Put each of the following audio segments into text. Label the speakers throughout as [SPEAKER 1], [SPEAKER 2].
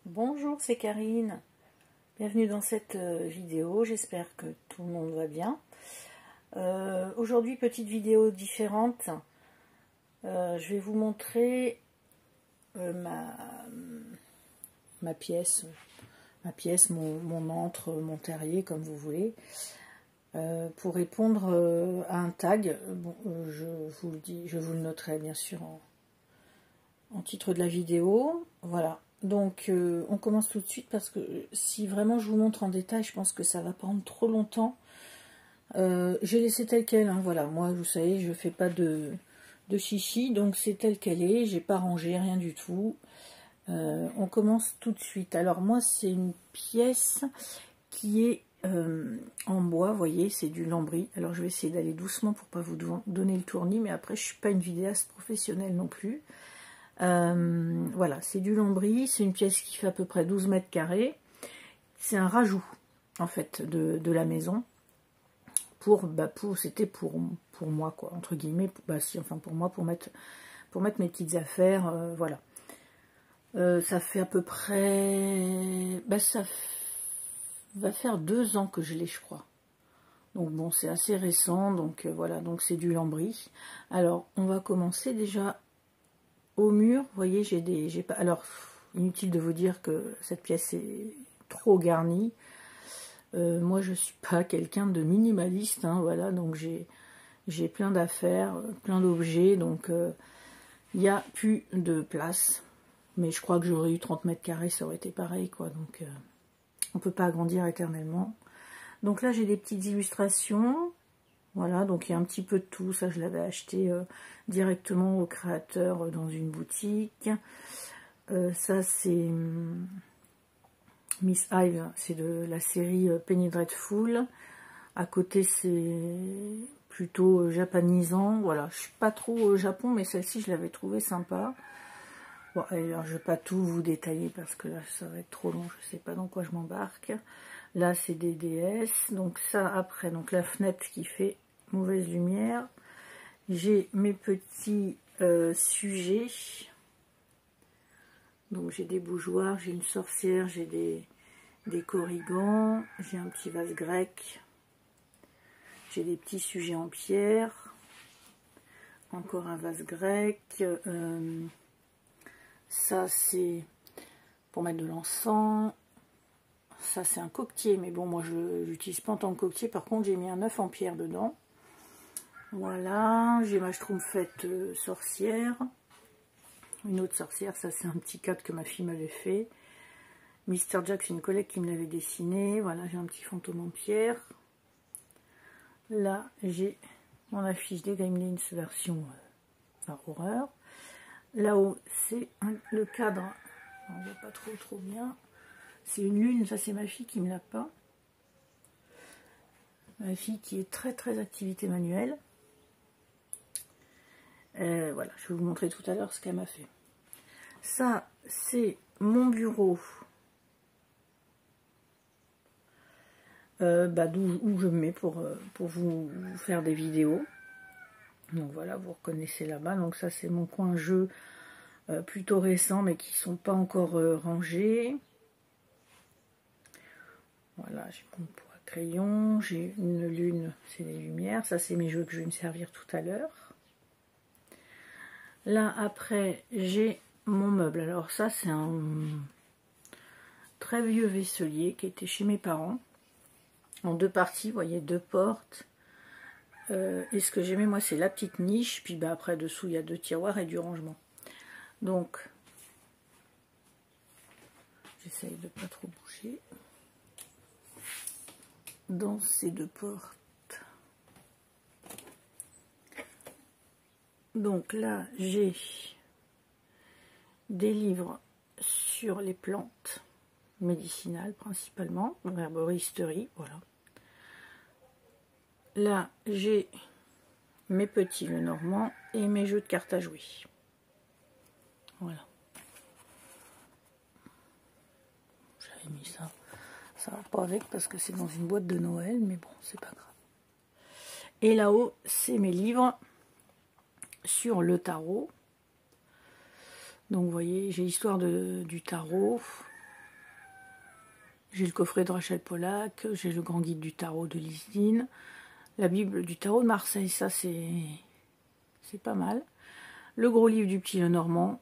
[SPEAKER 1] Bonjour, c'est Karine. Bienvenue dans cette vidéo. J'espère que tout le monde va bien. Aujourd'hui, petite vidéo différente. Je vais vous montrer ma pièce, mon antre, mon terrier, comme vous voulez, pour répondre à un tag. Bon, je vous le dis, je vous le noterai bien sûr en titre de la vidéo. Voilà. Donc on commence tout de suite parce que si vraiment je vous montre en détail, je pense que ça va prendre trop longtemps. J'ai laissé tel quel, hein, voilà, moi vous savez, je fais pas de chichi, donc c'est tel qu'elle est, j'ai pas rangé, rien du tout. On commence tout de suite. Alors moi c'est une pièce qui est en bois, vous voyez, c'est du lambris. Alors je vais essayer d'aller doucement pour pas vous donner le tournis, mais après je suis pas une vidéaste professionnelle non plus. Voilà, c'est du lambris, c'est une pièce qui fait à peu près 12 mètres carrés. C'est un rajout en fait de la maison c'était pour moi quoi, entre guillemets, pour moi, pour mettre mes petites affaires, voilà. Ça fait à peu près, ça va faire 2 ans que je l'ai, je crois. Donc bon, c'est assez récent, donc voilà, donc c'est du lambris. Alors on va commencer déjà au mur, vous voyez, alors inutile de vous dire que cette pièce est trop garnie. Moi je suis pas quelqu'un de minimaliste, hein, voilà, donc j'ai plein d'affaires, plein d'objets, donc il n'y a plus de place. Mais je crois que j'aurais eu 30 mètres carrés, ça aurait été pareil, quoi, donc on peut pas agrandir éternellement. Donc là j'ai des petites illustrations. Voilà, donc il y a un petit peu de tout. Ça, je l'avais acheté directement au créateur dans une boutique. Ça, c'est Miss Hive, c'est de la série Penny Dreadful. À côté, c'est plutôt japonisant. Voilà, je suis pas trop au Japon, mais celle-ci, je l'avais trouvée sympa. Bon, alors, je vais pas tout vous détailler parce que là, ça va être trop long. Je sais pas dans quoi je m'embarque. Là, c'est des déesses. Donc ça, après, donc la fenêtre qui fait mauvaise lumière. J'ai mes petits sujets. Donc j'ai des bougeoirs, j'ai une sorcière, j'ai des corrigans, j'ai un petit vase grec, j'ai des petits sujets en pierre, encore un vase grec. Ça c'est pour mettre de l'encens. Ça c'est un coquetier, mais bon, moi je l'utilise pas en tant que coquetier. Par contre, j'ai mis un œuf en pierre dedans. Voilà, j'ai ma schtroumpfette sorcière. Une autre sorcière, ça c'est un petit cadre que ma fille m'avait fait. Mr. Jack, c'est une collègue qui me l'avait dessiné. Voilà, j'ai un petit fantôme en pierre. Là, j'ai mon affiche des Gremlins version horreur. Là-haut, c'est le cadre. On ne voit pas trop bien. C'est une lune, ça c'est ma fille qui me l'a peint. Ma fille qui est très activité manuelle. Voilà, je vais vous montrer tout à l'heure ce qu'elle m'a fait. Ça, c'est mon bureau. Où je me mets pour vous faire des vidéos. Donc voilà, vous reconnaissez là-bas. Donc ça, c'est mon coin jeu plutôt récent, mais qui sont pas encore rangés. Voilà, j'ai mon pot à crayon. J'ai une lune, c'est les lumières. Ça, c'est mes jeux que je vais me servir tout à l'heure. Là, après, j'ai mon meuble. Alors ça, c'est un très vieux vaisselier qui était chez mes parents. En 2 parties, vous voyez, 2 portes. Et ce que j'aimais, moi, c'est la petite niche. Puis après, dessous, il y a 2 tiroirs et du rangement. Donc, j'essaye de pas trop bouger. Dans ces 2 portes. Donc là, j'ai des livres sur les plantes médicinales principalement, herboristerie, voilà. Là, j'ai mes petits Lenormand et mes jeux de cartes à jouer. Voilà. J'avais mis ça. Ça va pas avec parce que c'est dans une boîte de Noël, mais bon, c'est pas grave. Et là-haut, c'est mes livres sur le tarot. Donc vous voyez, j'ai l'histoire du tarot. J'ai le coffret de Rachel Pollack, j'ai le grand guide du tarot de Lisdine, la Bible du tarot de Marseille, ça c'est pas mal. Le gros livre du petit Lenormand,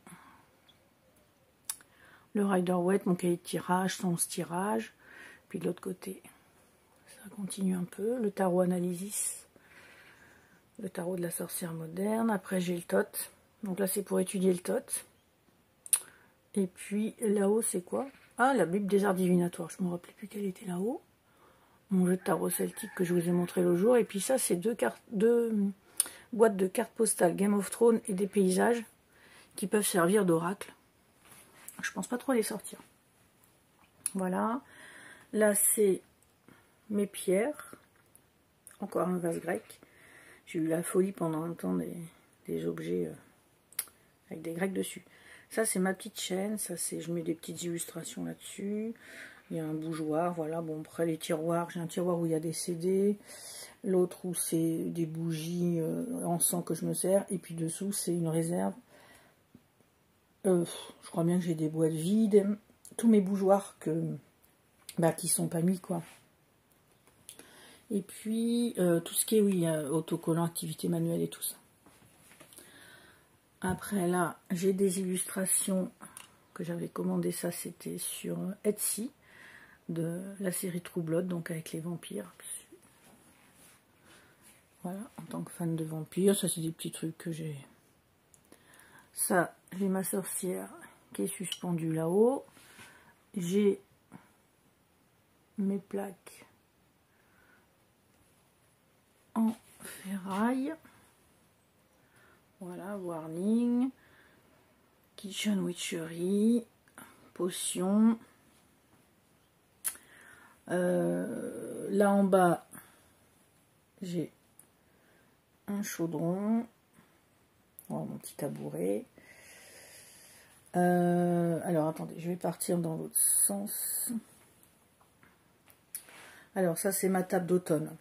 [SPEAKER 1] le Rider-Waite, mon cahier de tirage, son tirage, puis de l'autre côté, ça continue un peu, le tarot Analysis, le tarot de la sorcière moderne, après j'ai le tot, donc là c'est pour étudier le tot, et puis là-haut c'est quoi? Ah, la Bible des arts divinatoires, je ne me rappelais plus quelle était là-haut, mon jeu de tarot celtique que je vous ai montré l'autre jour, et puis ça c'est deux boîtes de cartes postales Game of Thrones et des paysages qui peuvent servir d'oracle. Je pense pas trop les sortir. Voilà, là c'est mes pierres, encore un vase grec. J'ai eu la folie pendant un temps des objets avec des grecs dessus. Ça c'est ma petite chaîne, ça c'est, je mets des petites illustrations là-dessus. Il y a un bougeoir, voilà. Bon, après les tiroirs, j'ai un tiroir où il y a des CD, l'autre où c'est des bougies encens que je me sers, et puis dessous c'est une réserve. Je crois bien que j'ai des boîtes vides, tous mes bougeoirs qui sont pas mis, quoi. Et puis tout ce qui est, oui, autocollant, activité manuelle et tout ça. Après là, j'ai des illustrations que j'avais commandées, ça c'était sur Etsy, de la série True Blood, donc avec les vampires. Voilà, en tant que fan de vampires, ça c'est des petits trucs que j'ai. Ça, j'ai ma sorcière qui est suspendue là-haut. J'ai mes plaques en ferraille. Voilà, warning. Kitchen Witchery. Potion. Là en bas, j'ai un chaudron. Oh, mon petit tabouret. Alors attendez, je vais partir dans l'autre sens. Alors ça c'est ma table d'automne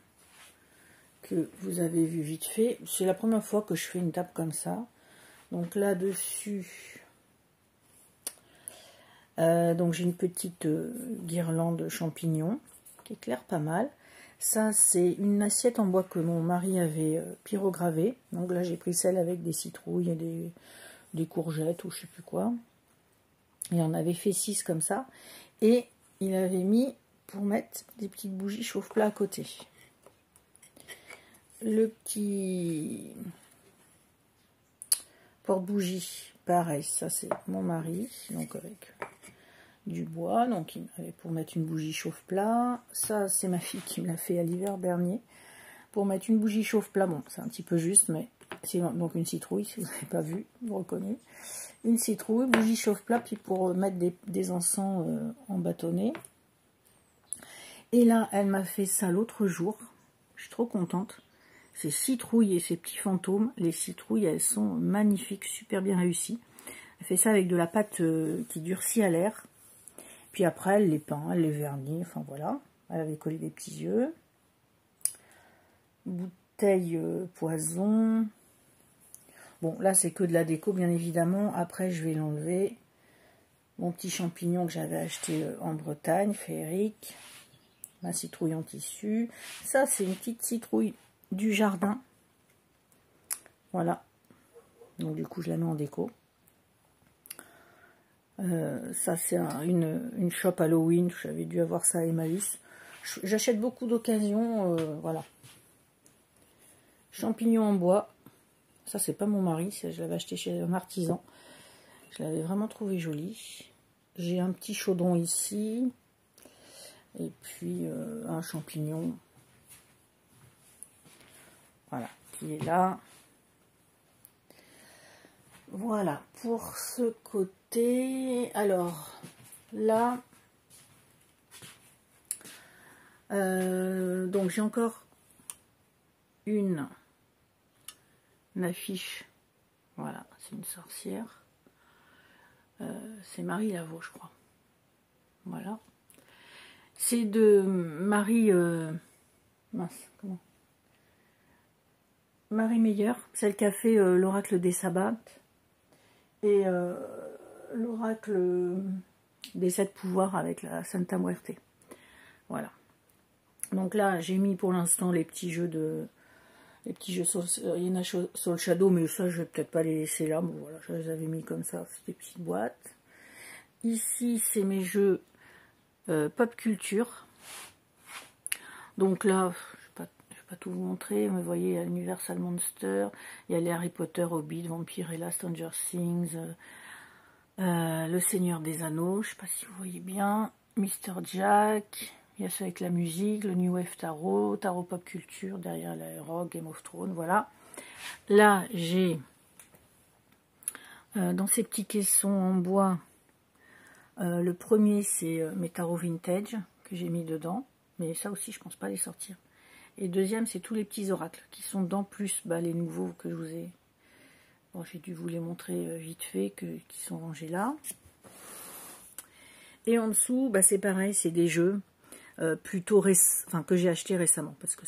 [SPEAKER 1] que vous avez vu vite fait. C'est la première fois que je fais une table comme ça. Donc là dessus, donc j'ai une petite guirlande champignons qui éclaire pas mal. Ça c'est une assiette en bois que mon mari avait pyrogravée. Donc là j'ai pris celle avec des citrouilles et des courgettes ou je sais plus quoi. Et on avait fait 6 comme ça. Et il avait mis pour mettre des petites bougies chauffe-plat à côté. Le petit porte-bougie, pareil, ça c'est mon mari, donc avec du bois, donc il m'avait pour mettre une bougie chauffe-plat. Ça c'est ma fille qui me l'a fait à l'hiver dernier. Pour mettre une bougie chauffe-plat, bon c'est un petit peu juste, mais c'est donc une citrouille, si vous n'avez pas vu, vous reconnaissez. Une citrouille, bougie chauffe-plat, puis pour mettre des encens en bâtonnet. Et là, elle m'a fait ça l'autre jour. Je suis trop contente. Ces citrouilles et ces petits fantômes. Les citrouilles, elles sont magnifiques, super bien réussies. Elle fait ça avec de la pâte qui durcit à l'air. Puis après, elle les peint, elle les vernit. Enfin voilà. Elle avait collé des petits yeux. Bouteille poison. Bon, là, c'est que de la déco, bien évidemment. Après, je vais l'enlever. Mon petit champignon que j'avais acheté en Bretagne, féerique. Ma citrouille en tissu. Ça, c'est une petite citrouille du jardin. Voilà. Donc, du coup, je la mets en déco. Ça, c'est une shop Halloween. J'avais dû avoir ça à Emmaüs. J'achète beaucoup d'occasions. Voilà. Champignons en bois. Ça, c'est pas mon mari. Je l'avais acheté chez un artisan. Je l'avais vraiment trouvé joli. J'ai un petit chaudron ici. Et puis un champignon. Voilà, qui est là. Voilà, pour ce côté. Alors, là. Donc, j'ai encore une affiche. Voilà, c'est une sorcière. C'est Marie Laveau, je crois. Voilà. C'est de Marie... mince, comment Marie Meyer, celle qui a fait l'oracle des sabbats et l'oracle des 7 pouvoirs avec la Santa Muerte. Voilà. Donc là, j'ai mis pour l'instant les petits jeux Yena Soul Shadow, mais ça, je vais peut-être pas les laisser là. Bon, voilà, je les avais mis comme ça, c'est des petites boîtes. Ici, c'est mes jeux pop culture. Donc là, je vais pas tout vous montrer, mais vous voyez, il y a Universal Monster, il y a les Harry Potter, Hobbit, Vampirella, Stranger Things, Le Seigneur des Anneaux, je sais pas si vous voyez bien, Mr. Jack, il y a ça avec la musique, le New Wave Tarot, Tarot Pop Culture, derrière la Rock, Game of Thrones, voilà. Là, j'ai, dans ces petits caissons en bois, le premier, c'est mes tarots vintage, que j'ai mis dedans, mais ça aussi, je pense pas les sortir. Et deuxième, c'est tous les petits oracles qui sont dedans, plus les nouveaux que je vous ai... Bon, j'ai dû vous les montrer vite fait, qui sont rangés là. Et en dessous, c'est pareil, c'est des jeux plutôt récents, que j'ai achetés récemment, parce que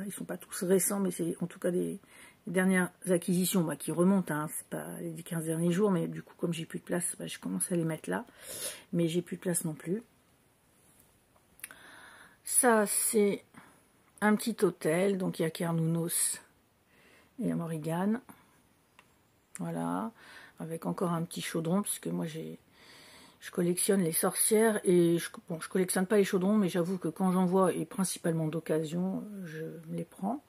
[SPEAKER 1] ils sont pas tous récents, mais c'est en tout cas des dernières acquisitions qui remontent, hein, c'est pas les 15 derniers jours, mais du coup, comme j'ai plus de place, je commence à les mettre là, mais j'ai plus de place non plus. Ça, c'est un petit hôtel, donc il y a Cernunnos et Morrigan. Voilà, avec encore un petit chaudron, puisque moi je collectionne les sorcières, et je collectionne pas les chaudrons, mais j'avoue que quand j'en vois, et principalement d'occasion, je les prends.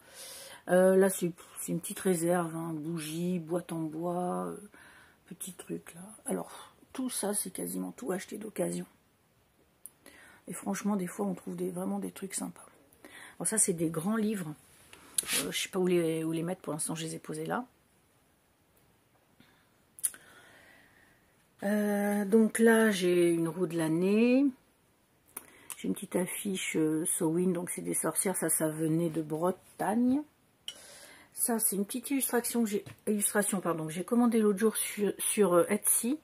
[SPEAKER 1] Là, c'est une petite réserve, hein, bougies, boîte en bois, petits trucs là. Alors, tout ça, c'est quasiment tout acheté d'occasion. Et franchement, des fois, on trouve vraiment des trucs sympas. Alors ça, c'est des grands livres. Je sais pas où les mettre, pour l'instant, je les ai posés là. Donc là, j'ai une roue de l'année. J'ai une petite affiche Samhain, donc c'est des sorcières. Ça venait de Bretagne. Ça, c'est une petite illustration que j'ai commandé l'autre jour sur Etsy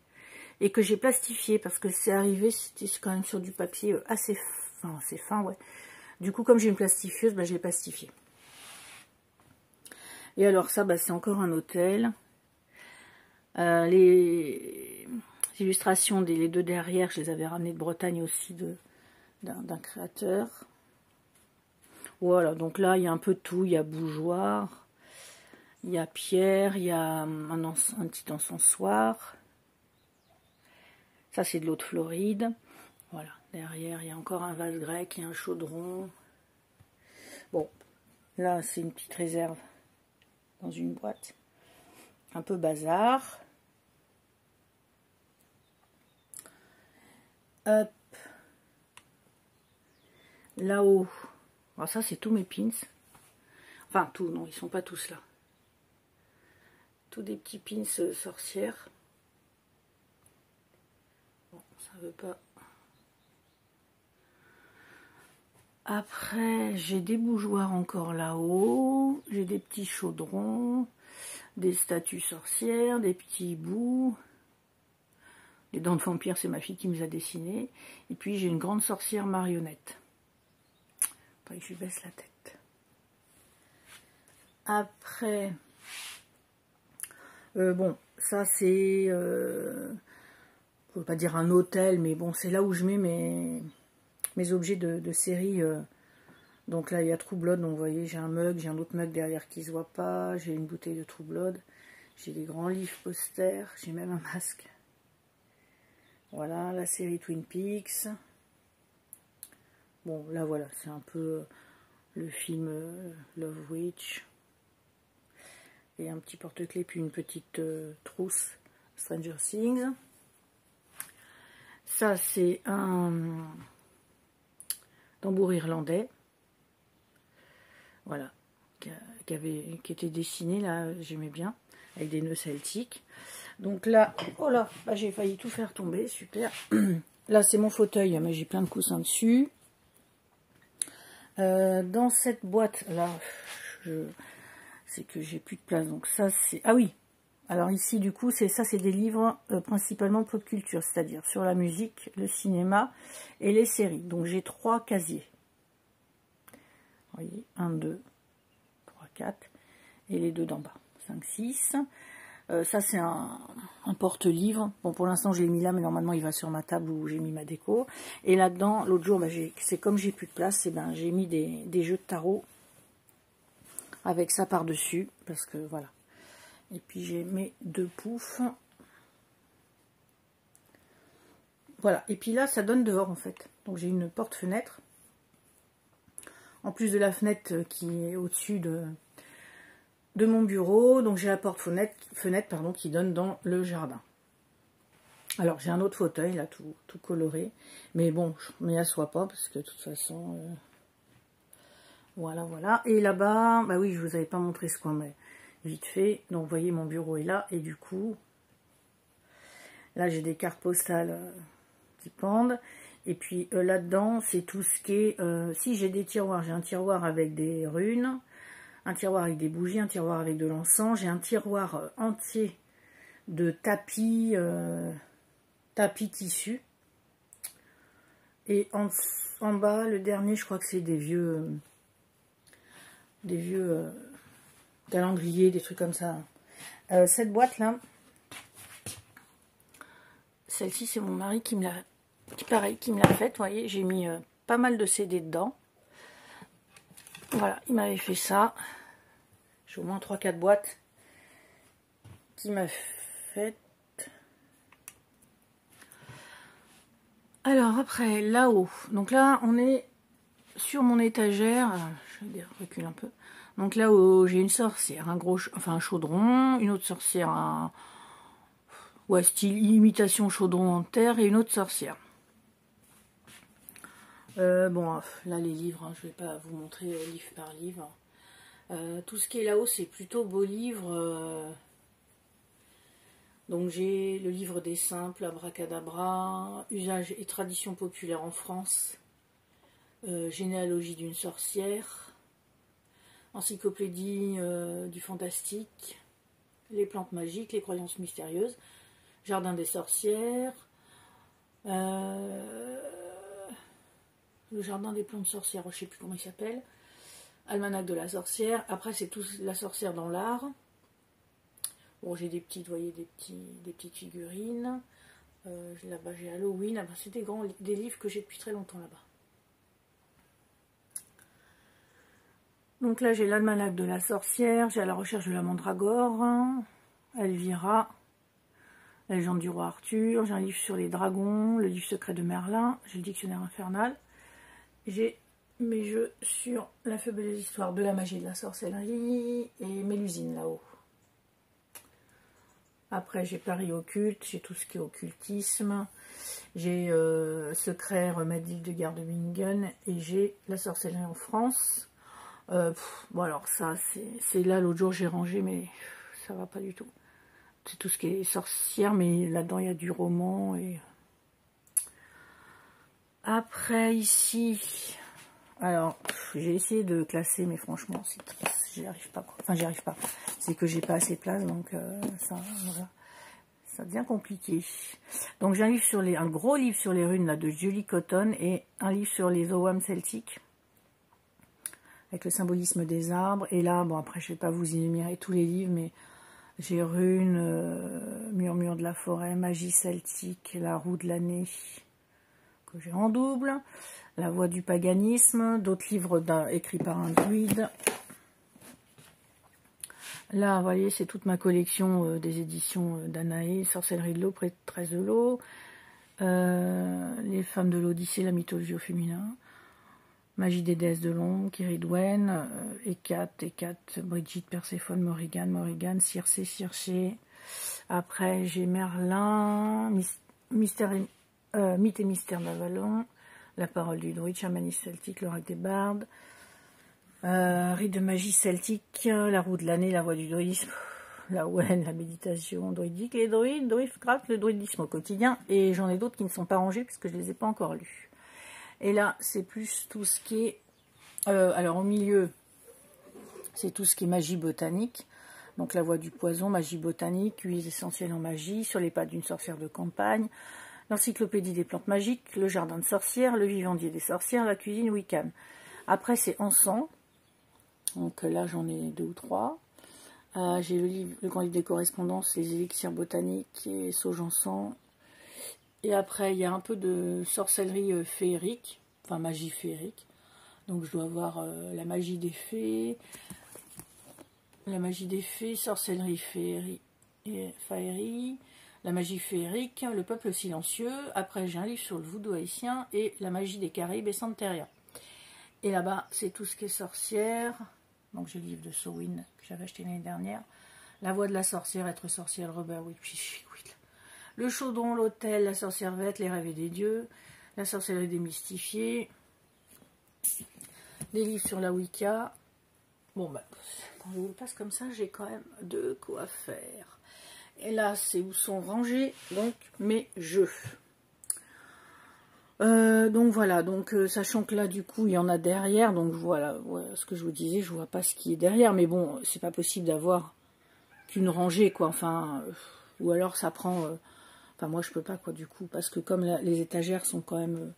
[SPEAKER 1] et que j'ai plastifié parce que c'est arrivé, c'était quand même sur du papier assez fin, ouais. Du coup, comme j'ai une plastifieuse, je l'ai plastifié. Et alors ça, c'est encore un hôtel. Les illustrations les deux derrière, je les avais ramenées de Bretagne aussi d'un créateur. Voilà, donc là, il y a un peu de tout. Il y a bougeoir, il y a pierre, il y a un petit encensoir. Ça, c'est de l'eau de Floride. Voilà, derrière, il y a encore un vase grec, il y a un chaudron. Bon, là, c'est une petite réserve dans une boîte. Un peu bazar. Hop. Là-haut. Alors ça, c'est tous mes pins. Enfin, tout, non, ils sont pas tous là. Tous des petits pins sorcières. Bon, ça veut pas... Après, j'ai des bougeoirs encore là-haut. J'ai des petits chaudrons. Des statues sorcières. Des petits bouts. Les dents de vampire, c'est ma fille qui me les a dessinées. Et puis, j'ai une grande sorcière marionnette. Faudrait que je lui baisse la tête. Après... bon, ça c'est... je ne veux pas dire un hôtel, mais bon, c'est là où je mets mes objets de série. Donc là, il y a True Blood, donc vous voyez, j'ai un mug, j'ai un autre mug derrière qui ne se voit pas, j'ai une bouteille de True Blood, j'ai des grands livres posters, j'ai même un masque. Voilà, la série Twin Peaks. Bon, là, voilà, c'est un peu le film Love Witch. Et un petit porte-clés, puis une petite trousse Stranger Things. Ça, c'est un tambour irlandais. Voilà, qui était dessiné, là, j'aimais bien, avec des nœuds celtiques. Donc là, oh là, j'ai failli tout faire tomber, super. Là, c'est mon fauteuil, mais j'ai plein de coussins dessus. Dans cette boîte, là, c'est que j'ai plus de place, donc ça, c'est... Ah oui, alors ici, du coup, c'est des livres principalement pop culture, c'est-à-dire sur la musique, le cinéma et les séries. Donc j'ai 3 casiers. Vous voyez, 1, 2, 3, 4, et les deux d'en bas, 5, 6. Ça, c'est un porte-livre. Bon, pour l'instant, je l'ai mis là, mais normalement, il va sur ma table où j'ai mis ma déco. Et là-dedans, l'autre jour, bah, c'est comme j'ai plus de place, et ben, j'ai mis des jeux de tarot avec ça par-dessus, parce que voilà. Et puis, j'ai mes 2 poufs. Voilà. Et puis là, ça donne dehors, en fait. Donc, j'ai une porte-fenêtre. En plus de la fenêtre qui est au-dessus de mon bureau, donc j'ai la porte-fenêtre qui donne dans le jardin. Alors j'ai un autre fauteuil là, tout coloré, mais bon, je m'y assois pas parce que de toute façon, voilà. Et là-bas, bah oui, je vous avais pas montré ce coin, mais vite fait. Donc vous voyez, mon bureau est là, et du coup, là j'ai des cartes postales qui pendent. Et puis là-dedans, c'est tout ce qui est... si j'ai des tiroirs, j'ai un tiroir avec des runes, un tiroir avec des bougies, un tiroir avec de l'encens, j'ai un tiroir entier de tapis, tapis tissu. Et en bas, le dernier, je crois que c'est des vieux calendriers, des trucs comme ça. Cette boîte-là, celle-ci, c'est mon mari qui me l'a... Pareil, qui me l'a faite, vous voyez, j'ai mis pas mal de CD dedans. Voilà, il m'avait fait ça. J'ai au moins 3-4 boîtes qui m'a fait. Alors après, là-haut, donc là, on est sur mon étagère. Je vais reculer un peu. Donc là-haut, j'ai une sorcière, un chaudron, une autre sorcière, ouais, style imitation chaudron en terre, et une autre sorcière. Bon, là les livres, hein, je vais pas vous montrer livre par livre. Tout ce qui est là-haut, c'est plutôt beaux livres. Donc j'ai le livre des simples, Abracadabra, Usage et traditions populaires en France, Généalogie d'une sorcière, Encyclopédie du fantastique, Les plantes magiques, les croyances mystérieuses, Jardin des sorcières, le jardin des plantes sorcières, je ne sais plus comment il s'appelle, Almanach de la sorcière. Après c'est tout la sorcière dans l'art. Bon, j'ai des petites, vous voyez, des petites figurines. Là-bas j'ai Halloween. C'est des livres que j'ai depuis très longtemps là-bas. Donc là j'ai l'Almanach de la sorcière, j'ai À la recherche de la mandragore, Elvira, La légende du roi Arthur, j'ai un livre sur les dragons, le livre secret de Merlin, j'ai le dictionnaire infernal. J'ai mes jeux sur la fabuleuse histoire de la magie et de la sorcellerie et Mélusine là-haut. Après j'ai Paris occulte, j'ai tout ce qui est occultisme, j'ai Secret, remède d'Hildegard de Bingen, et j'ai la sorcellerie en France. Bon alors ça c'est là, l'autre jour j'ai rangé, mais ça va pas du tout. C'est tout ce qui est sorcière, mais là-dedans il y a du roman. Et après ici, alors j'ai essayé de classer, mais franchement j'y arrive pas, quoi. Enfin j'y arrive pas, c'est que j'ai pas assez de place, donc ça, voilà, ça devient compliqué. Donc j'ai un gros livre sur les runes là de Julie Cotton, et un livre sur les Ogham celtiques avec le symbolisme des arbres. Et là, bon, après je vais pas vous énumérer tous les livres, mais j'ai runes, Murmure de la forêt, Magie celtique, La roue de l'année que j'ai en double, La voix du paganisme, d'autres livres écrits par un druide. Là, vous voyez, c'est toute ma collection des éditions d'Anaé, Sorcellerie de l'eau, Prêtresse de l'eau, Les femmes de l'Odyssée, la mythologie au féminin, Magie des déesses de l'ombre, Kiridwen, Hécate, Brigitte, Perséphone, Morrigan, Circé. Après, j'ai Merlin, Mythe et mystère d'Avalon, La parole du druide, Chamanisme celtique, L'oracle des bardes, Rite de magie celtique, La roue de l'année, La voix du druidisme, la Wen, la méditation druidique, les druides, le druidisme au quotidien, et j'en ai d'autres qui ne sont pas rangés parce que je ne les ai pas encore lus. Et là, c'est plus tout ce qui est... alors, au milieu, c'est tout ce qui est magie botanique. Donc, La voix du poison, magie botanique, huiles essentielles en magie, Sur les pas d'une sorcière de campagne, l'encyclopédie des plantes magiques, Le jardin de sorcières, Le vivandier des sorcières, La cuisine Wiccan. Après, c'est encens. Donc là, j'en ai 2 ou 3. J'ai le livre, le grand livre des correspondances, les élixirs botaniques et Saugencens. Et après, il y a un peu de sorcellerie féerique, enfin magie féerique. Donc je dois avoir la magie des fées, sorcellerie féerie, la magie féerique, le peuple silencieux. Après, j'ai un livre sur le voodoo haïtien et la magie des Caraïbes et Santeria. Et là-bas, c'est tout ce qui est sorcière. Donc j'ai le livre de Samhain que j'avais acheté l'année dernière. La voix de la sorcière, être sorcière, Robert Whitfield. Le chaudron, l'autel, la sorcière-vête, les rêves des dieux, la sorcellerie démystifiée, des livres sur la Wicca. Bon, bah, quand je vous le passe comme ça, j'ai quand même de quoi faire. Et là, c'est où sont rangés donc mes jeux. Donc voilà, donc sachant que là du coup il y en a derrière, donc voilà ce que je vous disais, je vois pas ce qui est derrière, mais bon, c'est pas possible d'avoir qu'une rangée quoi, enfin, ou alors ça prend, enfin moi je peux pas quoi du coup, parce que comme les étagères sont quand même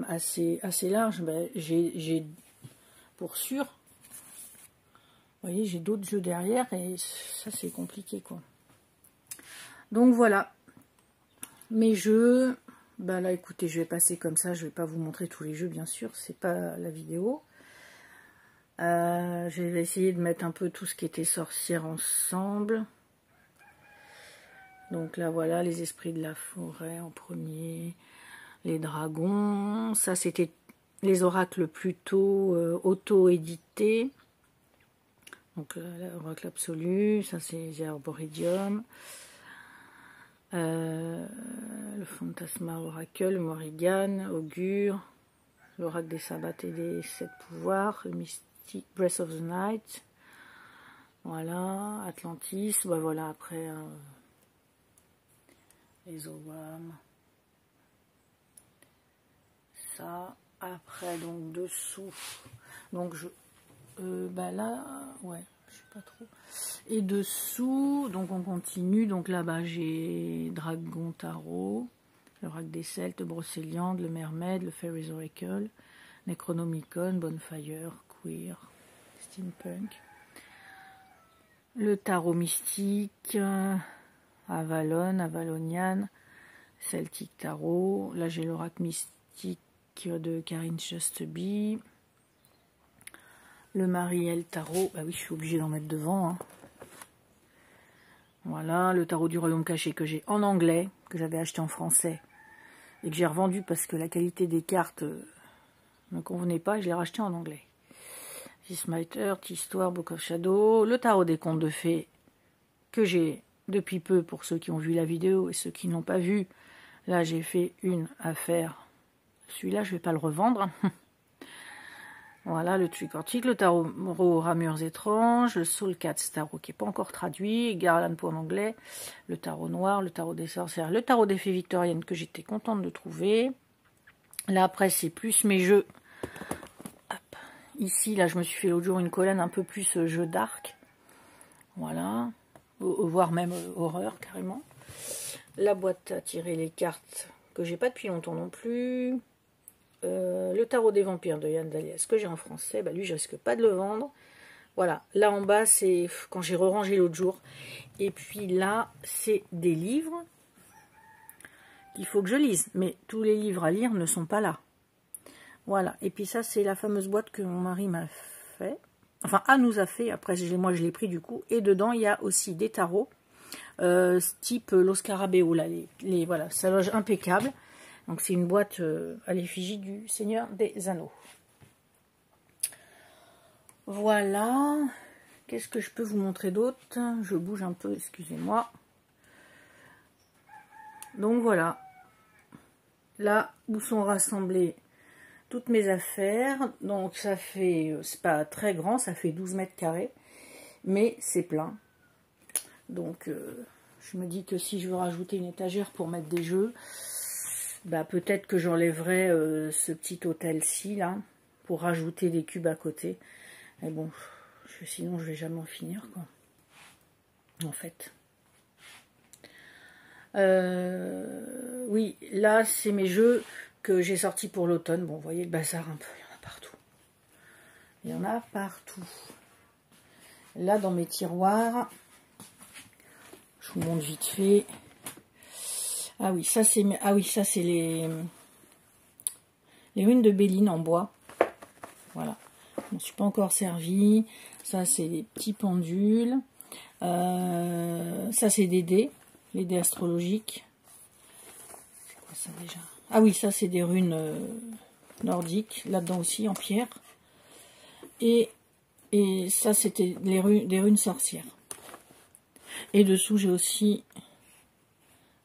[SPEAKER 1] assez larges, ben, j'ai pour sûr, vous voyez, j'ai d'autres jeux derrière et ça c'est compliqué quoi. Donc voilà, mes jeux. Ben là, écoutez, je vais passer comme ça, je vais pas vous montrer tous les jeux, bien sûr, c'est pas la vidéo. Je vais essayer de mettre un peu tout ce qui était sorcière ensemble. Donc là, voilà, les esprits de la forêt en premier, les dragons. Ça, c'était les oracles plutôt auto-édités. Donc l'oracle absolu, ça c'est The Arboretum. Le Fantasma Oracle, le Morrigan, Augure, l'Oracle des Sabbats et des 7 pouvoirs, le Mystic Breath of the Night, voilà, Atlantis, bah voilà, après les Owam, ça, après donc dessous, donc je, bah là, ouais, je sais pas trop. Et dessous, donc on continue, donc là-bas j'ai Dragon Tarot, l'Oracle des Celtes, Brocéliande, le Mermaid, le Fairy's Oracle, Necronomicon, Bonfire, Queer, Steampunk, le Tarot Mystique, Avalon, Avalonian, Celtic Tarot, là j'ai l'Oracle Mystique de Karine Justeby, le Mariel Tarot, bah oui je suis obligée d'en mettre devant, hein. Voilà, le tarot du royaume caché que j'ai en anglais, que j'avais acheté en français, et que j'ai revendu parce que la qualité des cartes ne me convenait pas, et je l'ai racheté en anglais. Smiter, Histoire, Book of Shadow, le tarot des contes de fées, que j'ai depuis peu pour ceux qui ont vu la vidéo, et ceux qui n'ont pas vu, là j'ai fait une affaire. Celui-là, je ne vais pas le revendre. Voilà, le truc antique, le tarot ramures étranges, le Soul Cat tarot qui n'est pas encore traduit, Garland pour en anglais, le tarot noir, le tarot des sorcières, le tarot des fées victoriennes que j'étais contente de trouver. Là après c'est plus mes jeux. Hop. Ici, là je me suis fait l'autre jour une collane un peu plus jeu d'arc. Voilà, voire même horreur carrément. La boîte à tirer les cartes que j'ai pas depuis longtemps non plus. Le tarot des vampires de Yann Daliès que j'ai en français, bah lui je risque pas de le vendre. Voilà, là en bas c'est quand j'ai re-rangé l'autre jour. Et puis là c'est des livres qu'il faut que je lise, mais tous les livres à lire ne sont pas là. Voilà, et puis ça c'est la fameuse boîte que mon mari m'a fait, enfin nous a fait, après moi je l'ai pris du coup, et dedans il y a aussi des tarots, type Los Scarabeo, là, voilà, ça loge impeccable. Donc c'est une boîte à l'effigie du Seigneur des Anneaux. Voilà. Qu'est-ce que je peux vous montrer d'autre? Je bouge un peu, excusez-moi. Donc voilà. Là où sont rassemblées toutes mes affaires. Donc ça fait, c'est pas très grand, ça fait 12 mètres carrés. Mais c'est plein. Donc je me dis que si je veux rajouter une étagère pour mettre des jeux, bah, peut-être que j'enlèverai ce petit hôtel-ci, là, pour rajouter des cubes à côté. Mais bon, sinon je vais jamais en finir, quoi. En fait. Oui, là, c'est mes jeux que j'ai sortis pour l'automne. Bon, vous voyez le bazar un peu, il y en a partout. Il y en a partout. Là, dans mes tiroirs, je vous montre vite fait. Ah oui, ça c'est les runes de Béline en bois. Voilà. Je ne suis pas encore servi. Ça, c'est des petits pendules. Ça, c'est des dés. Les dés astrologiques. C'est quoi ça déjà? Ah oui, ça, c'est des runes nordiques. Là-dedans aussi, en pierre. Et ça, c'était des runes sorcières. Et dessous, j'ai aussi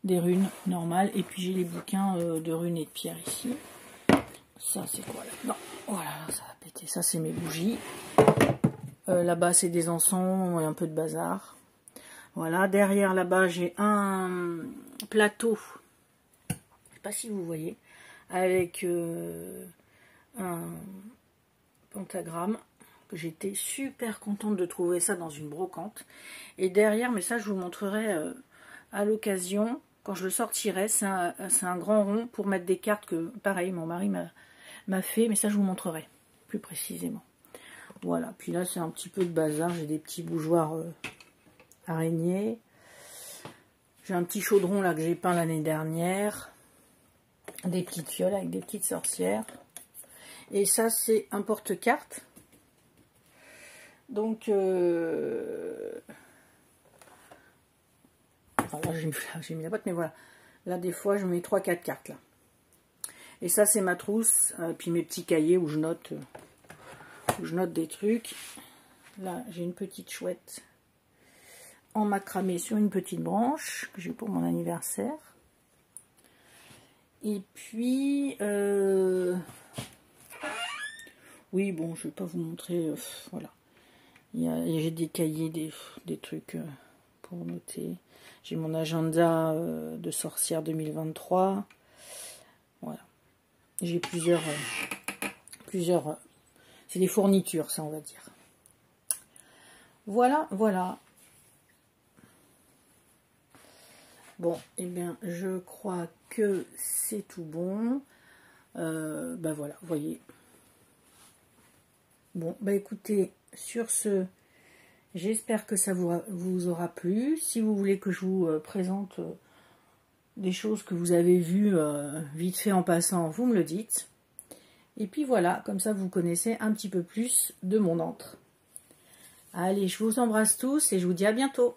[SPEAKER 1] des runes normales. Et puis, j'ai les bouquins de runes et de pierre ici. Ça, c'est quoi là? Non, voilà, ça va péter. Ça, c'est mes bougies. Là-bas, c'est des encens et un peu de bazar. Voilà, derrière, là-bas, j'ai un plateau. Je ne sais pas si vous voyez. Avec un pentagramme. J'étais super contente de trouver ça dans une brocante. Et derrière, mais ça je vous montrerai à l'occasion, quand je le sortirai, c'est un grand rond pour mettre des cartes que, pareil, mon mari m'a fait, mais ça je vous montrerai plus précisément. Voilà, puis là c'est un petit peu de bazar, j'ai des petits bougeoirs araignées. J'ai un petit chaudron là que j'ai peint l'année dernière. Des petites fioles avec des petites sorcières. Et ça c'est un porte-cartes. Donc, enfin là j'ai mis la boîte, mais voilà. Là, des fois, je mets 3-4 cartes, là. Et ça, c'est ma trousse, puis mes petits cahiers où je note des trucs. Là, j'ai une petite chouette en macramé sur une petite branche, que j'ai eu pour mon anniversaire. Et puis, oui, bon, je vais pas vous montrer, voilà. J'ai des cahiers, des trucs pour noter. J'ai mon agenda de sorcière 2023. Voilà. J'ai plusieurs c'est des fournitures, ça, on va dire. Voilà, voilà. Bon, eh bien, je crois que c'est tout bon. Ben voilà, vous voyez. Bon, bah écoutez, sur ce, j'espère que ça vous aura plu. Si vous voulez que je vous présente des choses que vous avez vues vite fait en passant, vous me le dites. Et puis voilà, comme ça vous connaissez un petit peu plus de mon antre. Allez, je vous embrasse tous et je vous dis à bientôt.